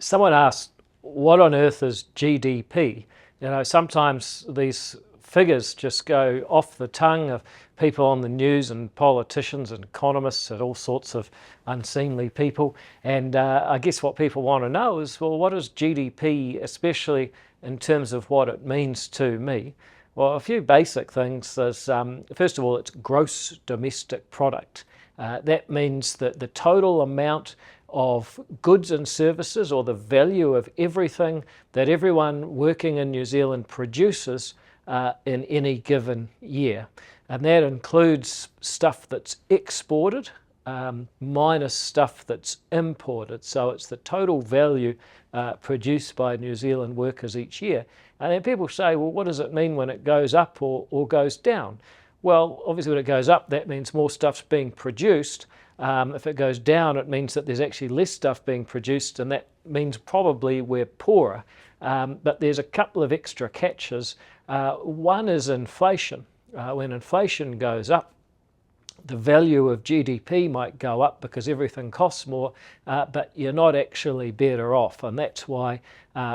Someone asked, what on earth is GDP? Sometimes these figures just go off the tongue of people on the news and politicians and economists and all sorts of unseemly people. And I guess what people want to know is, well, what is GDP, especially in terms of what it means to me? Well, a few basic things is, first of all, it's gross domestic product. That means that the total amount of goods and services, or the value of everything that everyone working in New Zealand produces in any given year. And that includes stuff that's exported minus stuff that's imported. So it's the total value produced by New Zealand workers each year. And then people say, well, what does it mean when it goes up or goes down? Well, obviously when it goes up, that means more stuff's being produced. If it goes down, it means that there's actually less stuff being produced, and that means probably we're poorer. But there's a couple of extra catches. One is inflation. When inflation goes up, the value of GDP might go up because everything costs more, but you're not actually better off. And that's why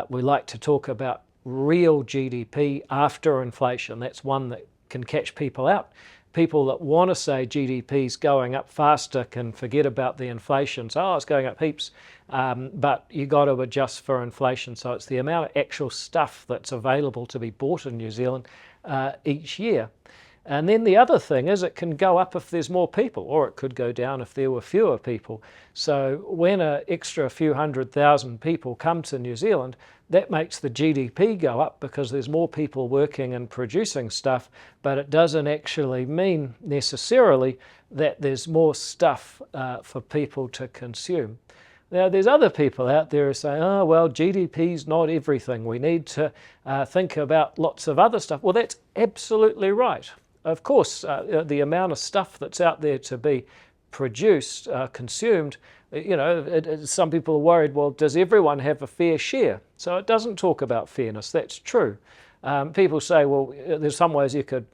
we like to talk about real GDP after inflation. That's one that can catch people out. People that want to say GDP's going up faster can forget about the inflation. So, oh, it's going up heaps, but you got to adjust for inflation. So it's the amount of actual stuff that's available to be bought in New Zealand each year. And then the other thing is it can go up if there's more people, or it could go down if there were fewer people. So when an extra few 100,000 people come to New Zealand, that makes the GDP go up because there's more people working and producing stuff, but it doesn't actually mean necessarily that there's more stuff for people to consume. Now, there's other people out there who say, oh, well, GDP's not everything. We need to think about lots of other stuff. Well, that's absolutely right. Of course, the amount of stuff that's out there to be produced, consumed, some people are worried, well, does everyone have a fair share? So it doesn't talk about fairness. That's true. People say, well, there's some ways you could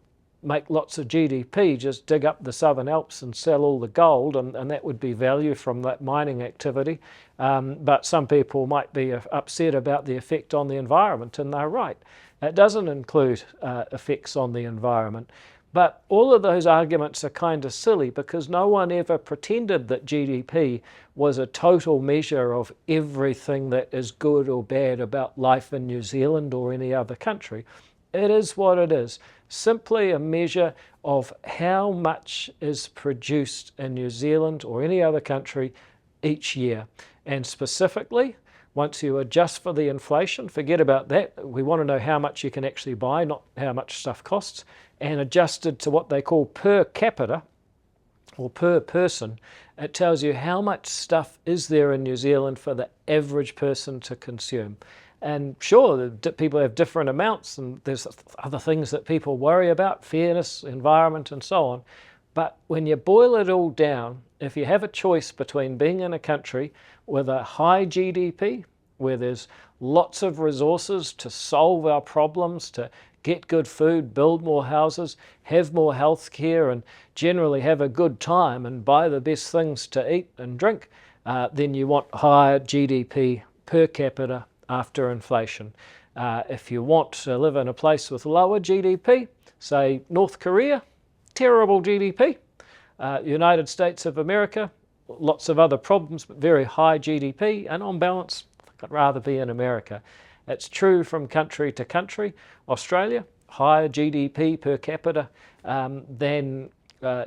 make lots of GDP, just dig up the Southern Alps and sell all the gold, and that would be value from that mining activity. But some people might be upset about the effect on the environment, and they're right. It doesn't include effects on the environment. But all of those arguments are kind of silly because no one ever pretended that GDP was a total measure of everything that is good or bad about life in New Zealand or any other country. It is what it is, simply a measure of how much is produced in New Zealand or any other country each year. And specifically, once you adjust for the inflation, forget about that. We want to know how much you can actually buy, not how much stuff costs. And adjusted to what they call per capita or per person, it tells you how much stuff is there in New Zealand for the average person to consume. And sure, people have different amounts, and there's other things that people worry about, fairness, environment, and so on. But when you boil it all down, if you have a choice between being in a country with a high GDP, where there's lots of resources to solve our problems, to get good food, build more houses, have more health care, and generally have a good time and buy the best things to eat and drink, then you want higher GDP per capita after inflation. If you want to live in a place with lower GDP, say North Korea, terrible GDP. United States of America, lots of other problems, but very high GDP, and on balance, I'd rather be in America. It's true from country to country. Australia, higher GDP per capita than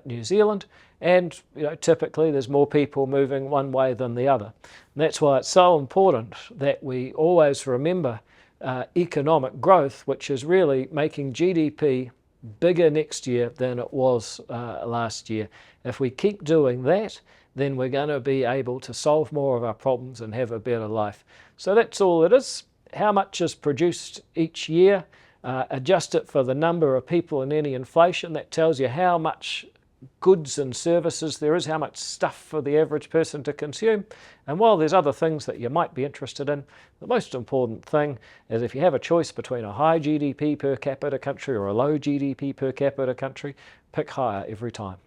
New Zealand, and typically there's more people moving one way than the other. And that's why it's so important that we always remember economic growth, which is really making GDP bigger next year than it was last year. If we keep doing that, then we're going to be able to solve more of our problems and have a better life. So that's all it is. How much is produced each year, adjust it for the number of people and any inflation. That tells you how much goods and services there is, how much stuff for the average person to consume. And while there's other things that you might be interested in, the most important thing is if you have a choice between a high GDP per capita country or a low GDP per capita country, pick higher every time.